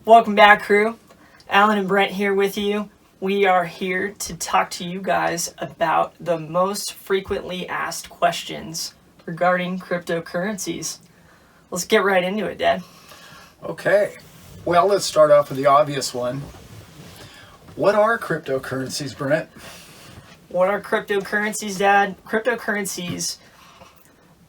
Welcome back, crew. Alan and Brent here with you. We are here to talk to you guys about the most frequently asked questions regarding cryptocurrencies. Let's get right into it, Dad. Okay. Well, let's start off with the obvious one. What are cryptocurrencies, Brent? What are cryptocurrencies, Dad? Cryptocurrencies,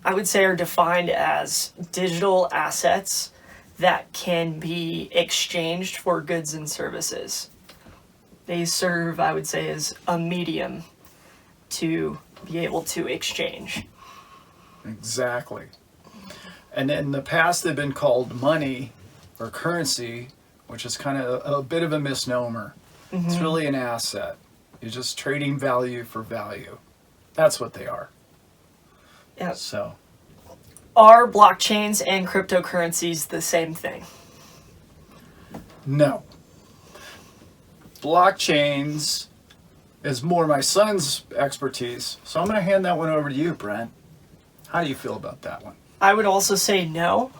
I would say, are defined as digital assets that can be exchanged for goods and services. They serve, I would say, as a medium to be able to exchange. Exactly. And in the past, they've been called money or currency, which is kind of a bit of a misnomer. Mm-hmm. It's really an asset. You're just trading value for value. That's what they are. Yep. So, are blockchains and cryptocurrencies the same thing? No. Blockchains is more my son's expertise, so I'm going to hand that one over to you, Brent. How do you feel about that one? I would also say no.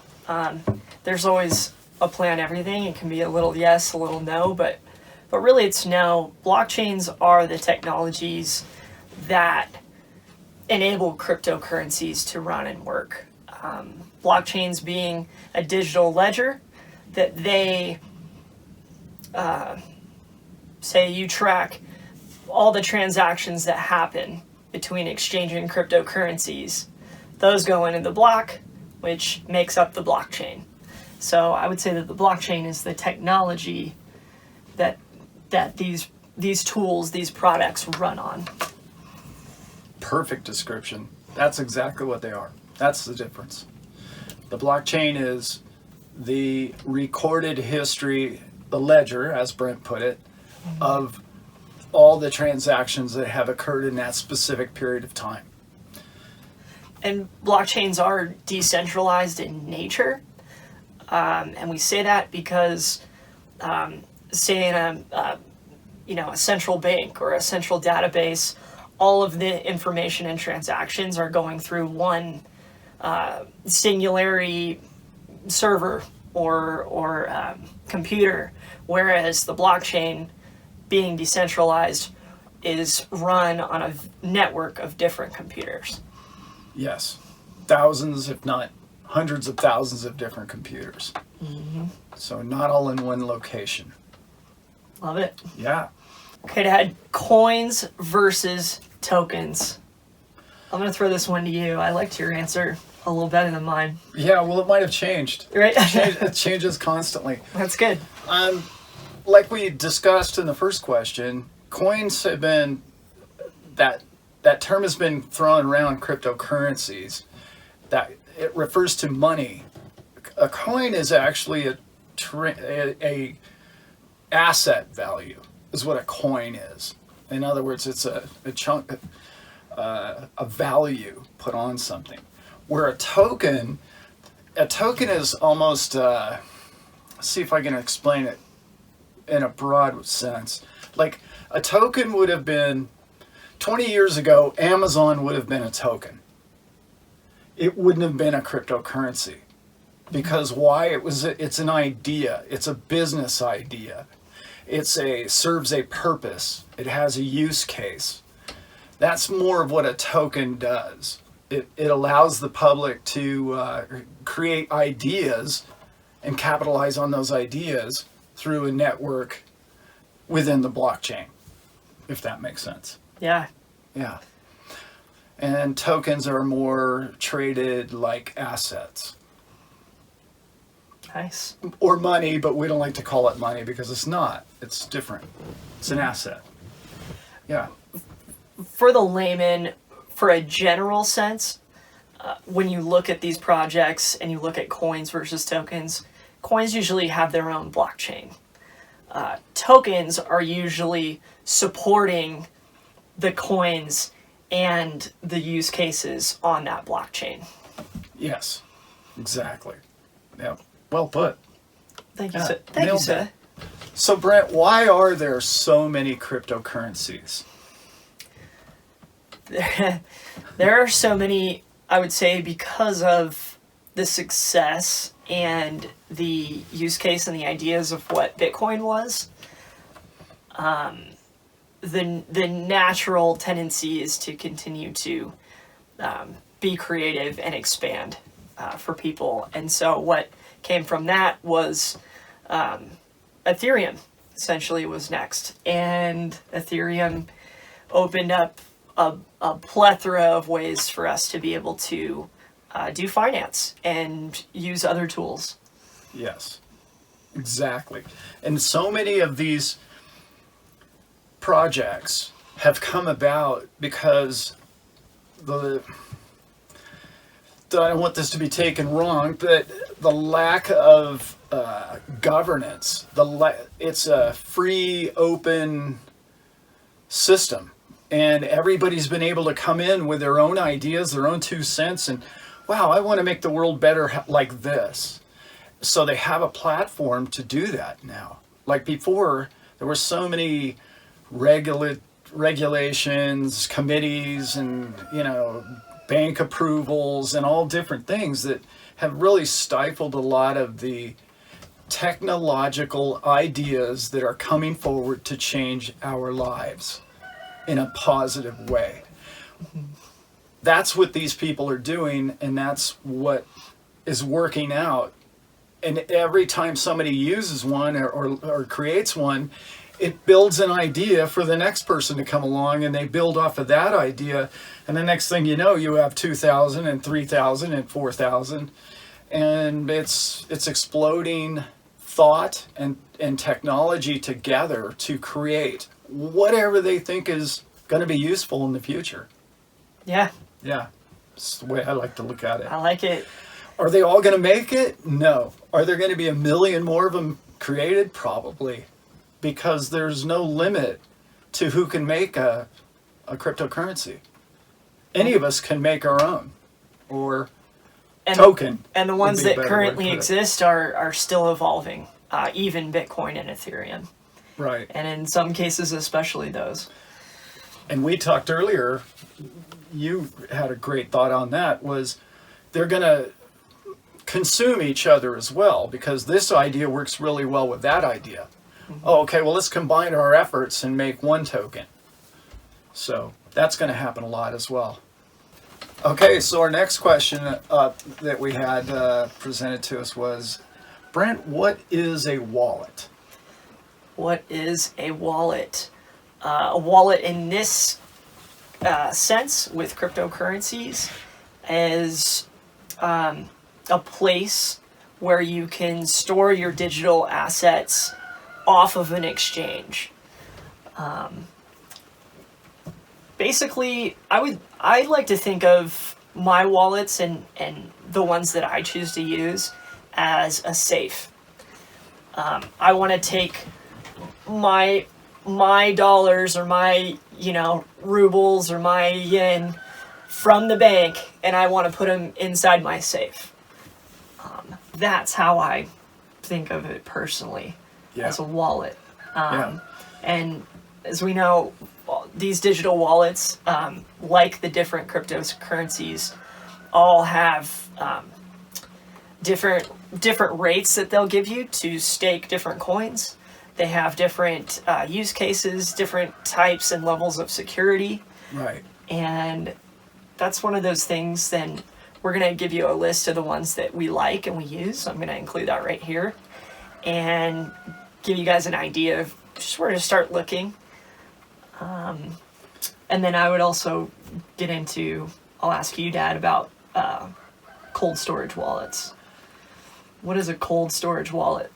There's always a plan everything. It can be a little yes, a little no, but really it's no. Blockchains are the technologies that enable cryptocurrencies to run and work. Blockchains being a digital ledger that they say you track all the transactions that happen between exchanging cryptocurrencies. Those go into the block, which makes up the blockchain. So I would say that the blockchain is the technology that these tools, these products run on. Perfect description. That's exactly what they are. That's the difference. The blockchain is the recorded history, the ledger, as Brent put it, of all the transactions that have occurred in that specific period of time. And blockchains are decentralized in nature. And we say that because, say in a central bank or a central database, all of the information and transactions are going through one singularity server or computer, whereas the blockchain, being decentralized, is run on a network of different computers. Yes, thousands, if not hundreds of thousands of different computers. Mm-hmm. So not all in one location. Love it. Yeah. Okay, Dad, coins versus tokens. I'm going to throw this one to you. I liked your answer a little better than mine. Yeah, well, it might have changed. Right? It changes constantly. That's good. Like we discussed in the first question, coins have been, that term has been thrown around cryptocurrencies, that it refers to money. A coin is actually a asset value, is what a coin is. In other words, it's a chunk, a value put on something. Where a token is almost, let's see if I can explain it in a broad sense. Like a token would have been, 20 years ago, Amazon would have been a token. It wouldn't have been a cryptocurrency. Because why? It's an idea. It's a business idea. Serves a purpose. It has a use case. That's more of what a token does. It allows the public to create ideas and capitalize on those ideas through a network within the blockchain, if that makes sense. Yeah. Yeah. And tokens are more traded like assets. Nice. Or money, but we don't like to call it money because it's not. It's different. It's an asset. Yeah. For the layman, for a general sense, when you look at these projects and you look at coins versus tokens, coins usually have their own blockchain. Tokens are usually supporting the coins and the use cases on that blockchain. Yes, exactly. Yeah, well put. Thank you, sir. Thank you, sir. So, Brent, why are there so many cryptocurrencies? There are so many, I would say, because of the success and the use case and the ideas of what Bitcoin was, the natural tendency is to continue to be creative and expand for people. And so what came from that was Ethereum essentially was next. And Ethereum opened up a plethora of ways for us to be able to do finance and use other tools. Yes, exactly. And so many of these projects have come about because I don't want this to be taken wrong, but the lack of governance, it's a free, open system, and everybody's been able to come in with their own ideas, their own 2 cents, and wow, I want to make the world better like this. So they have a platform to do that now. Like before, there were so many regulations, committees, and bank approvals and all different things that have really stifled a lot of the technological ideas that are coming forward to change our lives in a positive way. That's what these people are doing, and that's what is working out. And every time somebody uses one or creates one, it builds an idea for the next person to come along, and they build off of that idea. And the next thing you know, you have 2,000 and 3,000 and 4,000. And it's exploding thought and technology together to create whatever they think is going to be useful in the future. Yeah. Yeah. It's the way I like to look at it. I like it. Are they all going to make it? No. Are there going to be a million more of them created? Probably. Because there's no limit to who can make a cryptocurrency. Any of us can make our own or token. And the ones that currently exist are still evolving, even Bitcoin and Ethereum. Right. And in some cases, especially those. And we talked earlier, you had a great thought on that, was they're going to consume each other as well, because this idea works really well with that idea. Oh, okay, well, let's combine our efforts and make one token. So that's going to happen a lot as well. Okay, so our next question that we had presented to us was, Brent, what is a wallet? What is a wallet? A wallet in this sense with cryptocurrencies is a place where you can store your digital assets off of an exchange. Basically, I like to think of my wallets and the ones that I choose to use as a safe. I want to take my dollars or my rubles or my yen from the bank, and I want to put them inside my safe. That's how I think of it personally. Yeah. As a wallet. And as we know, these digital wallets, like the different cryptocurrencies, all have different rates that they'll give you to stake different coins. They have different use cases, different types and levels of security. Right. And that's one of those things. Then we're going to give you a list of the ones that we like and we use. So I'm going to include that right here. And give you guys an idea of just where to start looking. And then I would also I'll ask you, Dad, about cold storage wallets. What is a cold storage wallet?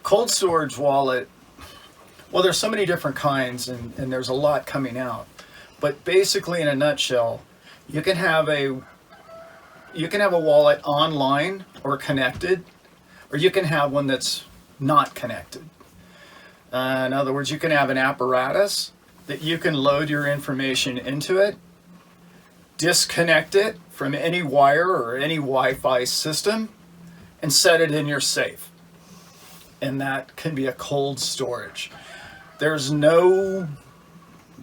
Cold storage wallet, well, there's so many different kinds, and there's a lot coming out. But basically, in a nutshell, you can have a wallet online or connected, or you can have one that's not connected. In other words, you can have an apparatus that you can load your information into it, disconnect it from any wire or any Wi-Fi system, and set it in your safe. And that can be a cold storage. There's no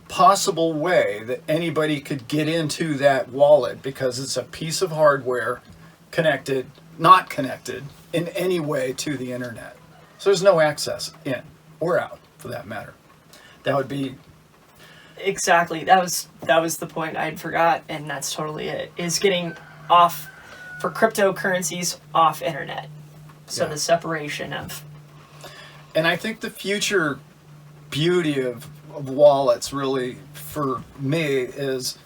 possible way that anybody could get into that wallet because it's a piece of hardware connected not connected in any way to the internet. So there's no access in or out, for that matter. That would be Exactly. That was the point I'd forgot, and that's totally it. Is getting off for cryptocurrencies off internet. So Yeah. the separation of. And I think the future beauty of wallets, really, for me, is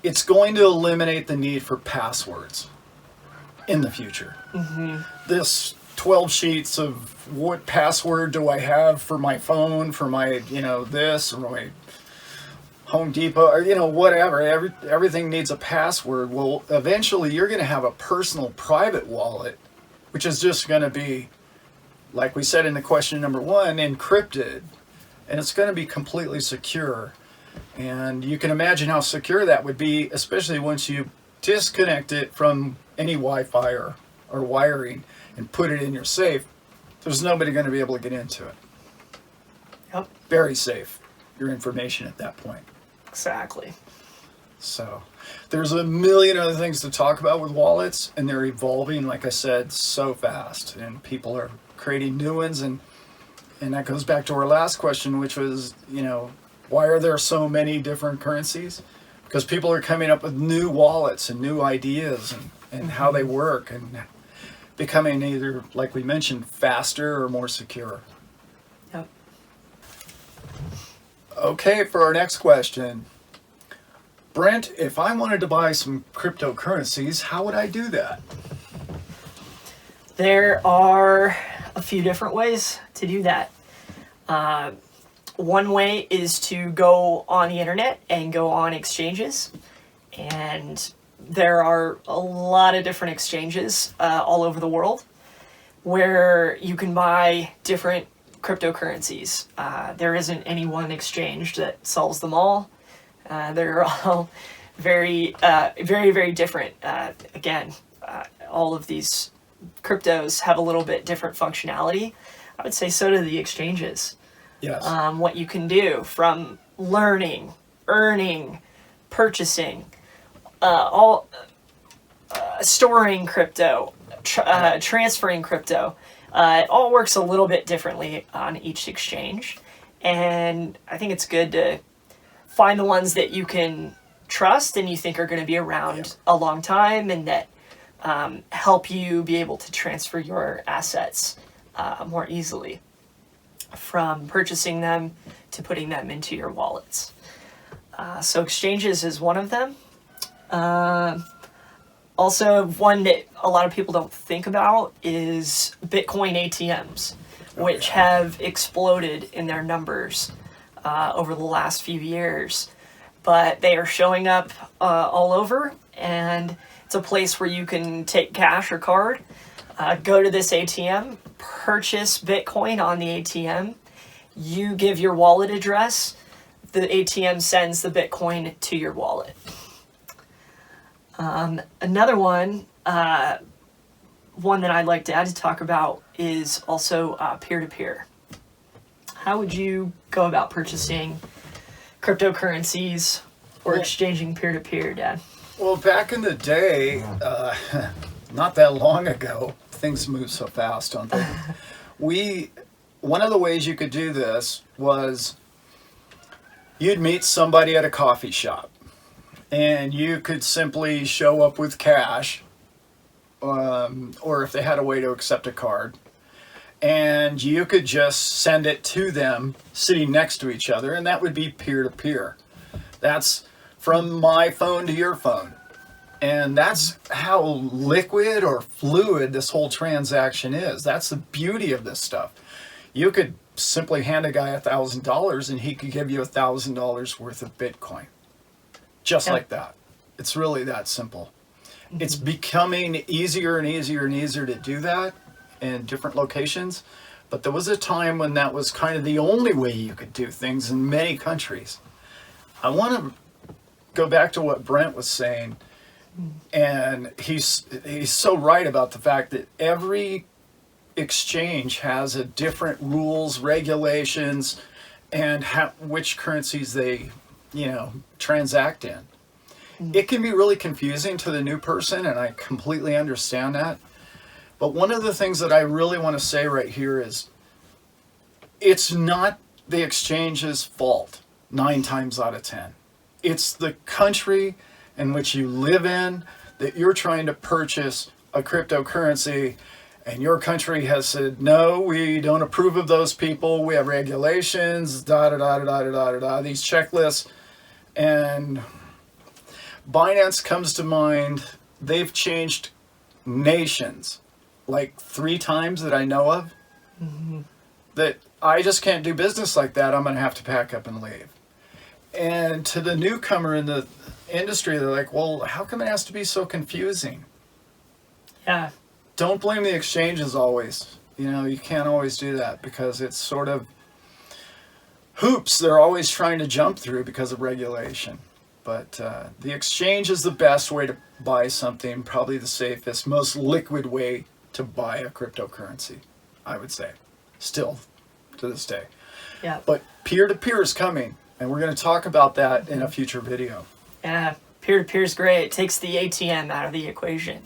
it's going to eliminate the need for passwords in the future. This 12 sheets of what password do I have for my phone, for my, this, or my Home Depot, or, whatever. Everything needs a password. Well, eventually you're going to have a personal private wallet, which is just going to be, like we said in the question number 1, encrypted. And it's going to be completely secure. And you can imagine how secure that would be, especially once you disconnect it from any Wi-Fi or wiring and put it in your safe. There's nobody going to be able to get into it. Yep. Very safe, your information at that point. Exactly. So there's a million other things to talk about with wallets, and they're evolving, like I said, so fast. And people are creating new ones. And that goes back to our last question, which was, why are there so many different currencies? Because people are coming up with new wallets and new ideas and how they work, and becoming either, like we mentioned, faster or more secure. Yep. Okay, for our next question. Brent, if I wanted to buy some cryptocurrencies, how would I do that? There are a few different ways to do that. One way is to go on the internet and go on exchanges. And there are a lot of different exchanges all over the world where you can buy different cryptocurrencies. There isn't any one exchange that sells them all. They're all very, very different. Again, all of these cryptos have a little bit different functionality. I would say so do the exchanges. Yes. What you can do from learning, earning, purchasing, storing crypto, transferring crypto. It all works a little bit differently on each exchange. And I think it's good to find the ones that you can trust and you think are going to be around a long time and that help you be able to transfer your assets more easily, from purchasing them to putting them into your wallets. So exchanges is one of them. Also, one that a lot of people don't think about is Bitcoin ATMs, which have exploded in their numbers over the last few years. But they are showing up all over, and it's a place where you can take cash or card, go to this ATM, purchase Bitcoin on the ATM. You give your wallet address, the ATM sends the Bitcoin to your wallet. Another one that I'd like to add to talk about is also peer-to-peer. How would you go about purchasing cryptocurrencies or exchanging peer-to-peer, Dad? Well, back in the day, not that long ago, things move so fast, don't they? One of the ways you could do this was you'd meet somebody at a coffee shop, and you could simply show up with cash, or if they had a way to accept a card, and you could just send it to them sitting next to each other, and that would be peer-to-peer. That's from my phone to your phone. And that's how liquid or fluid this whole transaction is. That's the beauty of this stuff. You could simply hand a guy $1,000 and he could give you $1,000 worth of Bitcoin. Just like that. It's really that simple. It's becoming easier and easier and easier to do that in different locations. But there was a time when that was kind of the only way you could do things in many countries. I want to go back to what Brent was saying. And he's so right about the fact that every exchange has a different rules, regulations, and which currencies they, transact in. It can be really confusing to the new person, and I completely understand that. But one of the things that I really want to say right here is it's not the exchange's fault 9 times out of 10. It's the country in which you live in that you're trying to purchase a cryptocurrency, and your country has said, no, we don't approve of those people. We have regulations, these checklists. And Binance comes to mind. They've changed nations like 3 times that I know of. That I just can't do business like that. I'm going to have to pack up and leave. And to the newcomer in the industry, they're like, well, how come it has to be so confusing? Yeah. Don't blame the exchanges always. You know, you can't always do that because it's sort of hoops they're always trying to jump through because of regulation. But the exchange is the best way to buy something, probably the safest, most liquid way to buy a cryptocurrency, I would say, still to this day. Yeah. But peer-to-peer is coming, and we're going to talk about that in a future video. Yeah, peer-to-peer is great. It takes the ATM out of the equation.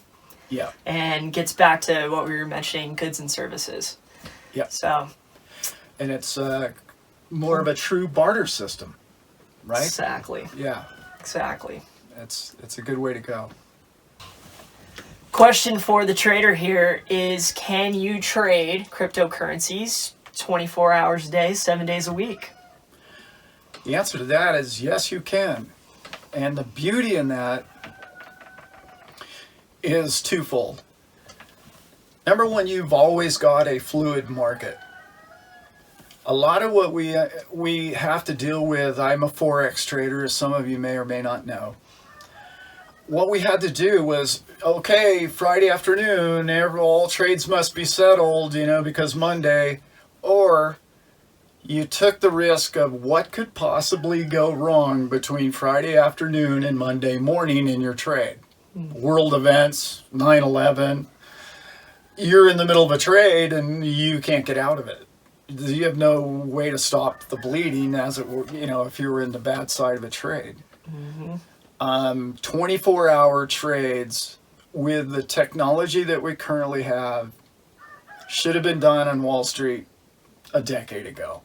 Yeah. And gets back to what we were mentioning, goods and services. Yeah. So. And it's more of a true barter system, right? Exactly. Yeah. Exactly. It's a good way to go. Question for the trader here is, can you trade cryptocurrencies 24 hours a day, 7 days a week? The answer to that is yes, you can. And the beauty in that is twofold. Number one, you've always got a fluid market. A lot of what we have to deal with, I'm a Forex trader, as some of you may or may not know. What we had to do was, okay, Friday afternoon, all trades must be settled, you know, because Monday, or you took the risk of what could possibly go wrong between Friday afternoon and Monday morning in your trade. World events, 9/11, you're in the middle of a trade and you can't get out of it. You have no way to stop the bleeding, as it were, you know, if you were in the bad side of a trade. 24-hour trades with the technology that we currently have should have been done on Wall Street a decade ago.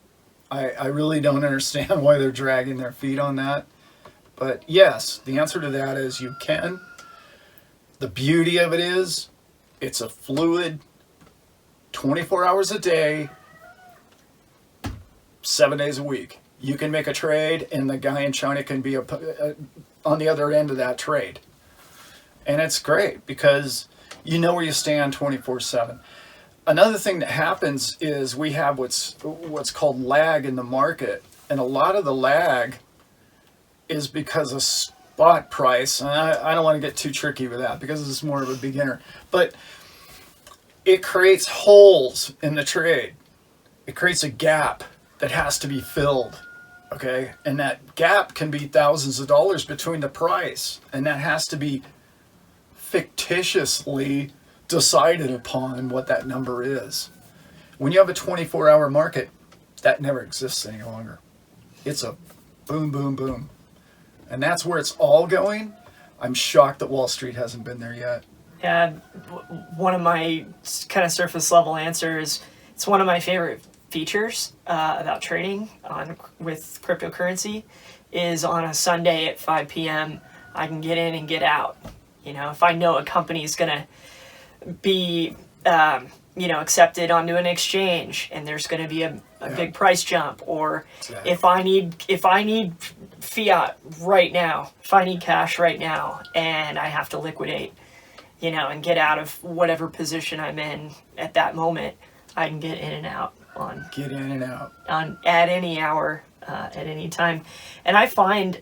I really don't understand why they're dragging their feet on that. But yes, the answer to that is you can. The beauty of it is it's a fluid 24 hours a day, 7 days a week. You can make a trade and the guy in China can be on the other end of that trade. And it's great because you know where you stand 24/7. Another thing that happens is we have what's called lag in the market. And a lot of the lag is because of spot price. And I don't want to get too tricky with that because this is more of a beginner. But it creates holes in the trade. It creates a gap that has to be filled. Okay? And that gap can be thousands of dollars between the price. And that has to be fictitiously decided upon what that number is. When you have a 24-hour market, that never exists any longer. It's a boom, boom, boom. And that's where it's all going. I'm shocked that Wall Street hasn't been there yet. Yeah, one of my kind of surface level answers, it's one of my favorite features about trading with cryptocurrency is on a Sunday at 5 p.m. I can get in and get out. You know, if I know a company is going to be accepted onto an exchange and there's going to be a big price jump, or Exactly. if I need fiat right now, if I need cash right now and I have to liquidate, you know, and get out of whatever position I'm in at that moment, I can get in and out Get in and out. at any hour, at any time. And I find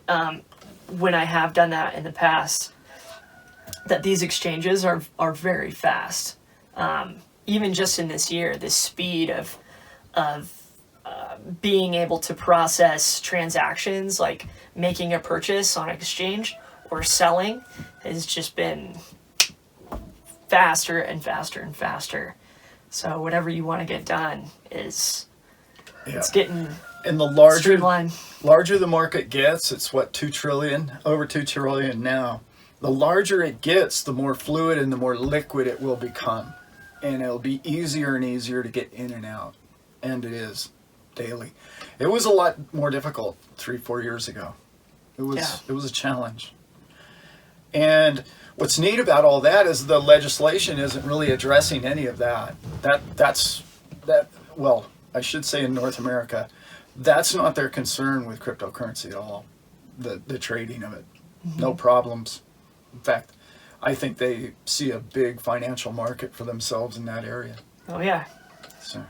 when I have done that in the past that these exchanges are very fast. Even just in this year, the speed of being able to process transactions, like making a purchase on exchange or selling, has just been faster and faster and faster. So whatever you want to get done it's getting and the streamlined. larger the market gets, it's what, 2 trillion, over 2 trillion now. The larger it gets, the more fluid and the more liquid it will become. and it'll be easier and easier to get in and out. And it is daily. It was a lot more difficult 3-4 years ago. It was a challenge. And what's neat about all that is the legislation isn't really addressing any of that. Well, I should say in North America, that's not their concern with cryptocurrency at all. The trading of it. No problems. In fact, I think they see a big financial market for themselves in that area. Oh yeah. So.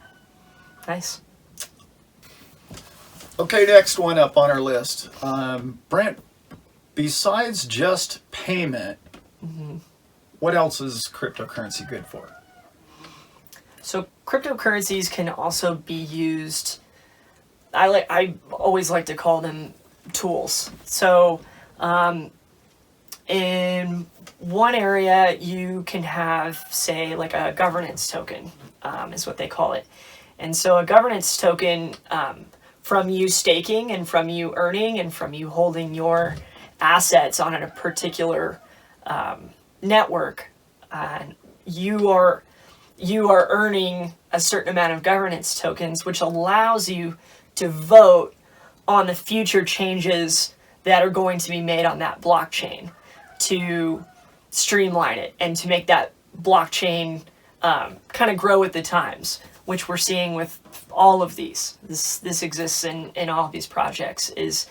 Nice. Okay, next one up on our list. Brent, besides just payment, what else is cryptocurrency good for? So cryptocurrencies can also be used, I always like to call them tools. So in one area you can have, say, like a governance token, is what they call it. And so a governance token, from you staking and from you earning and from you holding your assets on a particular network, you are earning a certain amount of governance tokens, which allows you to vote on the future changes that are going to be made on that blockchain to streamline it and to make that blockchain kind of grow with the times, which we're seeing with all of these. This exists in all of these projects. Is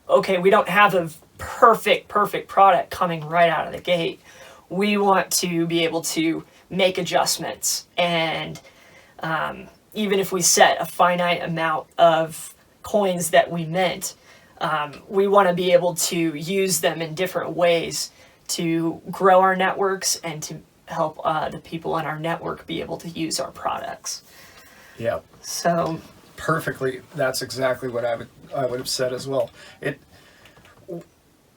okay, we don't have a perfect product coming right out of the gate. We want to be able to make adjustments, and even if we set a finite amount of coins that we mint, we want to be able to use them in different ways to grow our networks and to help the people in our network be able to use our products. Yeah. So Perfectly. That's exactly what I would have said as well.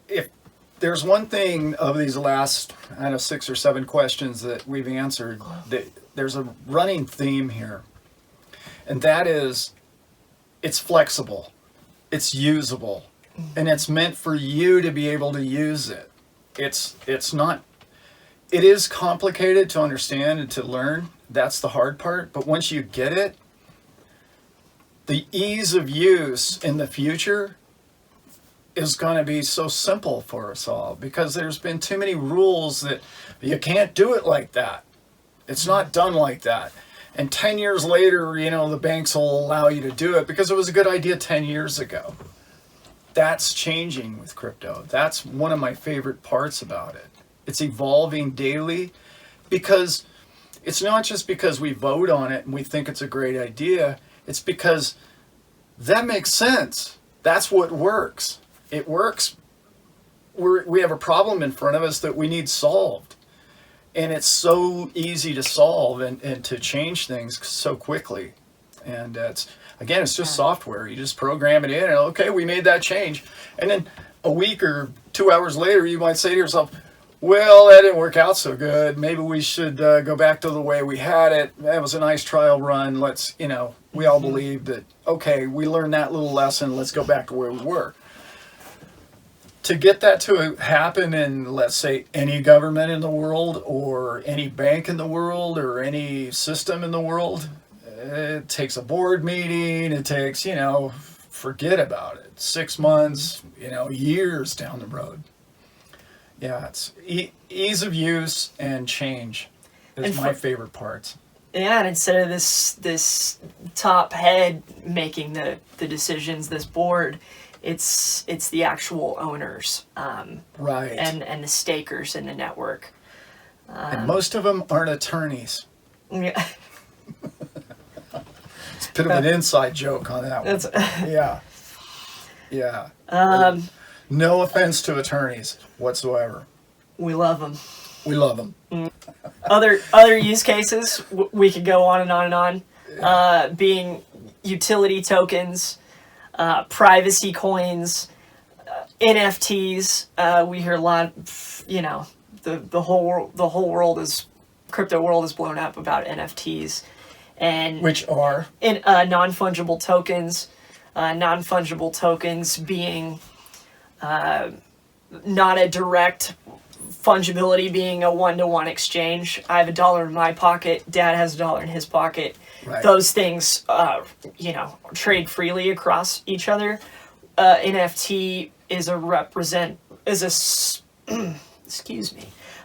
If there's one thing of these last, 6 or 7 questions that we've answered, there's a running theme here. And that is, it's flexible, it's usable, and it's meant for you to be able to use it. It's not, it is complicated to understand and to learn. That's the hard part. But once you get it, the ease of use in the future is going to be so simple for us all, because there's been too many rules that you can't do it like that. It's not done like that. And 10 years later, the banks will allow you to do it because it was a good idea 10 years ago. That's changing with crypto. That's one of my favorite parts about it. It's evolving daily, because it's not just because we vote on it and we think it's a great idea. It's because that makes sense. That's what works. It works. We have a problem in front of us that we need solved. And it's so easy to solve and to change things so quickly. And it's just software. You just program it in and, okay, we made that change. And then a week or 2 hours later, you might say to yourself, well, that didn't work out so good. Maybe we should go back to the way we had it. That was a nice trial run. Let's, we all believe that, okay, we learned that little lesson. Let's go back to where we were. To get that to happen in, let's say, any government in the world or any bank in the world or any system in the world, it takes a board meeting. It takes, forget about it. 6 months, years down the road. Yeah, it's ease of use and change is my favorite parts. Yeah, and instead of this top head making the decisions, this board, it's the actual owners, right, and the stakers in the network. And most of them aren't attorneys. Yeah. It's a bit of an inside joke on that one. Yeah. No offense to attorneys whatsoever. We love them. We love them. Other use cases, we could go on and on and on. Yeah. Being utility tokens, privacy coins, NFTs. We hear a lot. The whole world is crypto world is blown up about NFTs, and which are non-fungible tokens. Non-fungible tokens being not a direct fungibility being a one-to-one exchange. I have $1 in my pocket, Dad has $1 in his pocket. Right. Those things, trade freely across each other. NFT is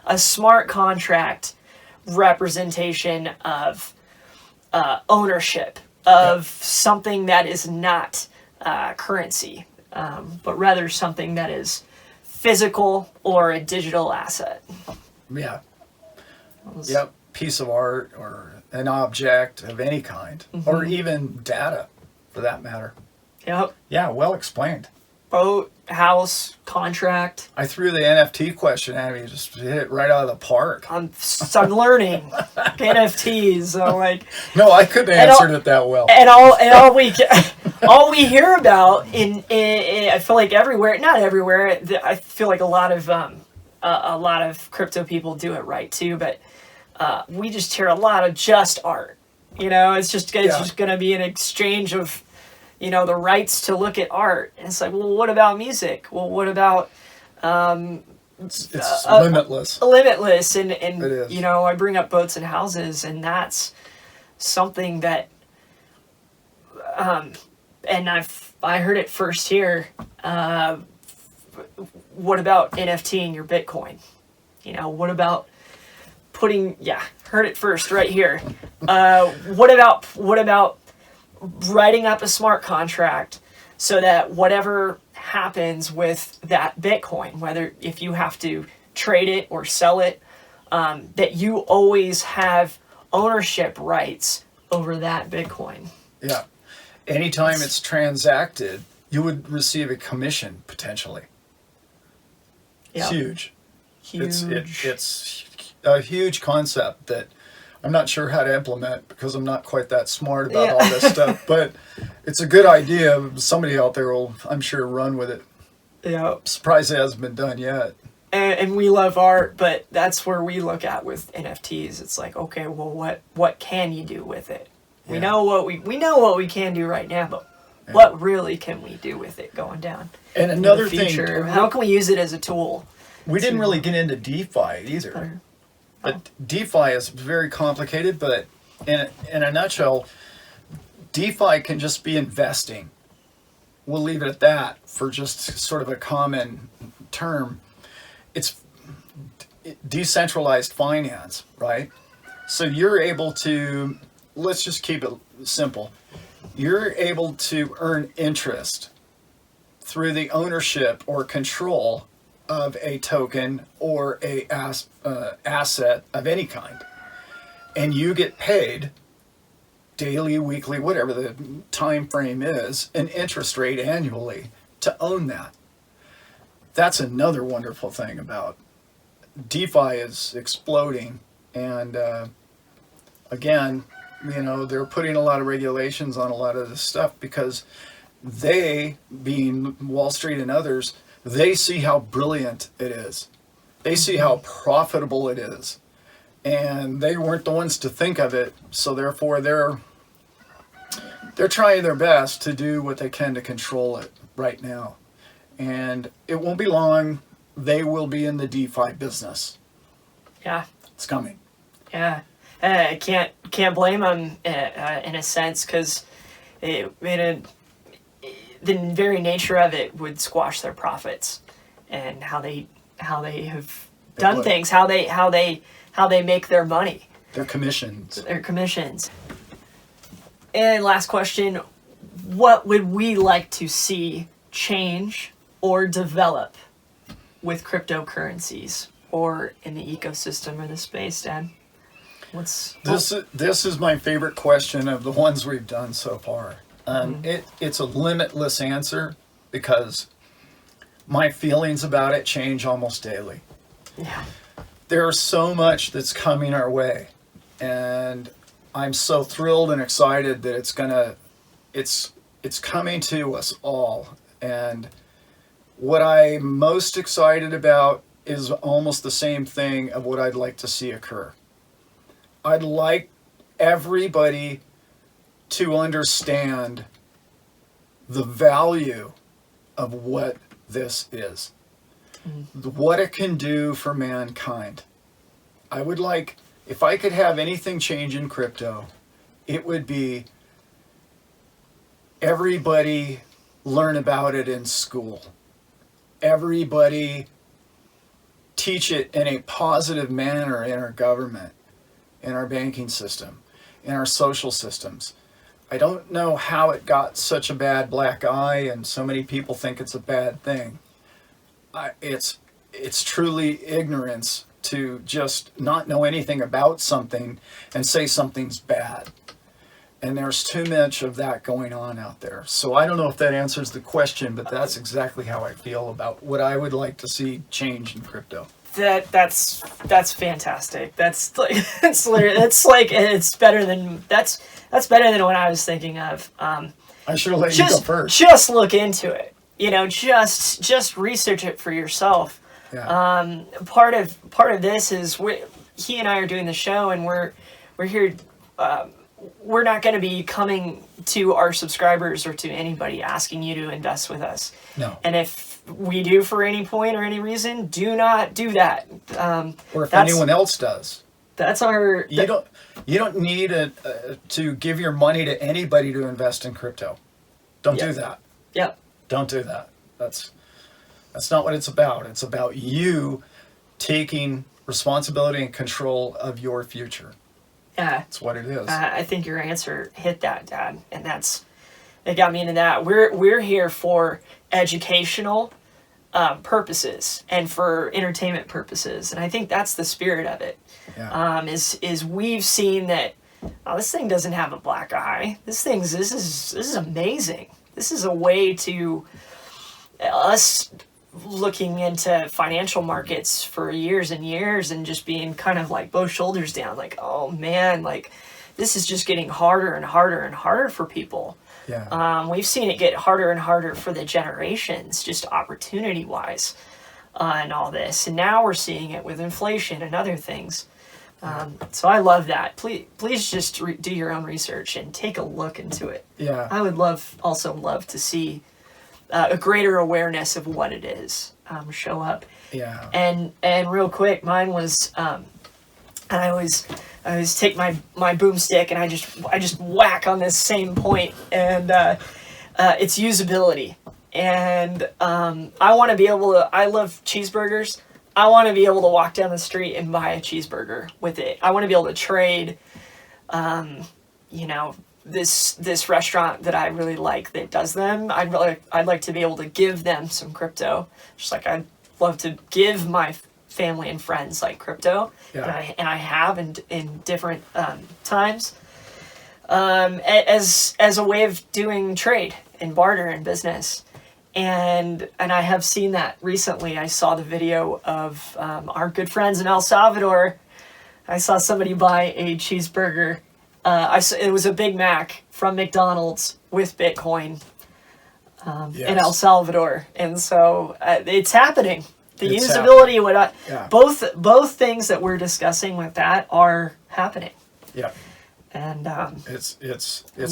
a smart contract representation of ownership of something that is not currency, but rather something that is physical or a digital asset. Yeah. Yep. Piece of art or an object of any kind, or even data for that matter. Yep. Yeah, well explained. Boat, house, contract. I threw the NFT question at you, just hit it right out of the park. I'm learning NFTs. So like, no, I couldn't have answered it that well. And all we hear about in I feel like everywhere, not everywhere. I feel like a lot of crypto people do it right too, but we just hear a lot of just art. It's just going to be an exchange of the rights to look at art. And it's like, well, what about music? Well, what about it's limitless. Limitless, and it is. I bring up boats and houses, and that's something that and I heard it first here. What about NFTing your Bitcoin? What about heard it first right here. What about writing up a smart contract so that whatever happens with that Bitcoin, whether if you have to trade it or sell it, that you always have ownership rights over that Bitcoin. Yeah. Anytime it's transacted, you would receive a commission potentially. Yep. It's huge. Huge. It's a huge concept that I'm not sure how to implement because I'm not quite that smart about all this stuff, but it's a good idea. Somebody out there will, I'm sure, run with it. Yeah. Surprised it hasn't been done yet. And we love art, but that's where we look at with NFTs. It's like, okay, well, what can you do with it? We know what we can do right now, but what really can we do with it going down? And another in the future? thing, How can we use it as a tool? We didn't really get into DeFi either. But DeFi is very complicated, but in a nutshell, DeFi can just be investing. We'll leave it at that for just sort of a common term. It's decentralized finance, right? So you're able to, let's just keep it simple. You're able to earn interest through the ownership or control of a token or a asset of any kind, and you get paid daily, weekly, whatever the time frame is, an interest rate annually to own that. That's another wonderful thing about DeFi is exploding, and again, they're putting a lot of regulations on a lot of this stuff because they, being Wall Street and others, they see how brilliant it is. They see how profitable it is. And they weren't the ones to think of it, so therefore they're trying their best to do what they can to control it right now. And it won't be long, they will be in the DeFi business. Yeah. It's coming. Yeah. I can't blame them in a sense, because the very nature of it would squash their profits and how they have done things, how they make their money. Their commissions. And last question, what would we like to see change or develop with cryptocurrencies or in the ecosystem or the space, Dad? This is my favorite question of the ones we've done so far. It's a limitless answer because my feelings about it change almost daily. Yeah. There's so much that's coming our way, and I'm so thrilled and excited that it's coming to us all. And what I'm most excited about is almost the same thing of what I'd like to see occur. I'd like everybody to understand the value of what this is. what it can do for mankind. I would like, if I could have anything change in crypto, it would be everybody learn about it in school. Everybody teach it in a positive manner in our government, in our banking system, in our social systems. I don't know how it got such a bad black eye and so many people think it's a bad thing. It's truly ignorance to just not know anything about something and say something's bad. And there's too much of that going on out there. So I don't know if that answers the question, but that's exactly how I feel about what I would like to see change in crypto. That's fantastic. That's like it's better than that's better than what I was thinking of. I should have let you go first. Just look into it. You know, just research it for yourself. Yeah. Part of this is he and I are doing the show, and we're here. We're not going to be coming to our subscribers or to anybody asking you to invest with us. No. And if we do for any point or any reason, do not do that. Or if anyone else does. That's our... You don't need to give your money to anybody to invest in crypto. Don't do that. Yep. Don't do that. That's not what it's about. It's about you taking responsibility and control of your future. Yeah. That's what it is. I think your answer hit that, Dad. And it got me into that. We're here for educational purposes and for entertainment purposes. And I think that's the spirit of it. Yeah. Is we've seen that, this thing doesn't have a black eye. This is amazing. This is a way to us looking into financial markets for years and years and just being kind of like both shoulders down, like, oh man, like this is just getting harder and harder and harder for people. Yeah. We've seen it get harder and harder for the generations, just opportunity wise, and all this. And now we're seeing it with inflation and other things. So I love that. Please just do your own research and take a look into it. Yeah. I would love to see a greater awareness of what it is show up. Yeah. And real quick, mine was and I always take my boomstick and I just whack on this same point, and it's usability. And I want to be able to. I love cheeseburgers. I want to be able to walk down the street and buy a cheeseburger with it. I want to be able to trade. This restaurant that I really like that does them, I'd like to be able to give them some crypto, just like I'd love to give my family and friends like crypto. Yeah. And I have in different times as a way of doing trade and barter and business. And I have seen that recently. I saw the video of our good friends in El Salvador. I saw somebody buy a cheeseburger. It was a Big Mac from McDonald's with Bitcoin in El Salvador, and so it's happening. The usability, both things that we're discussing with that are happening. Yeah, and it's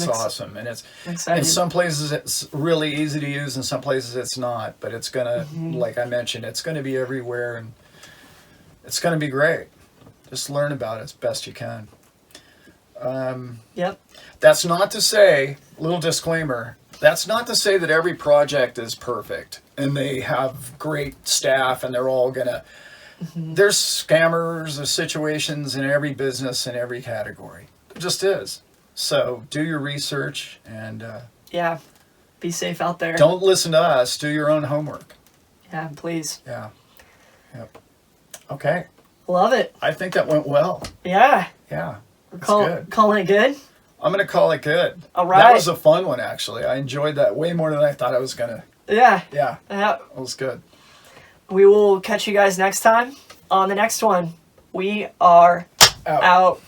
awesome, and it's excited. In some places it's really easy to use, in some places it's not. But it's gonna, like I mentioned, it's gonna be everywhere, and it's gonna be great. Just learn about it as best you can. Yep. That's not to say, little disclaimer, that's not to say that every project is perfect and they have great staff and they're all gonna, there's scammers or situations in every business in every category. It just is. So do your research and be safe out there. Don't listen to us, do your own homework. Yeah, please. Yeah. Yep. Okay. Love it. I think that went well. Yeah. Yeah. Calling it good? I'm going to call it good. All right. That was a fun one, actually. I enjoyed that way more than I thought I was going to. Yeah. Yeah. It was good. We will catch you guys next time on the next one. We are out.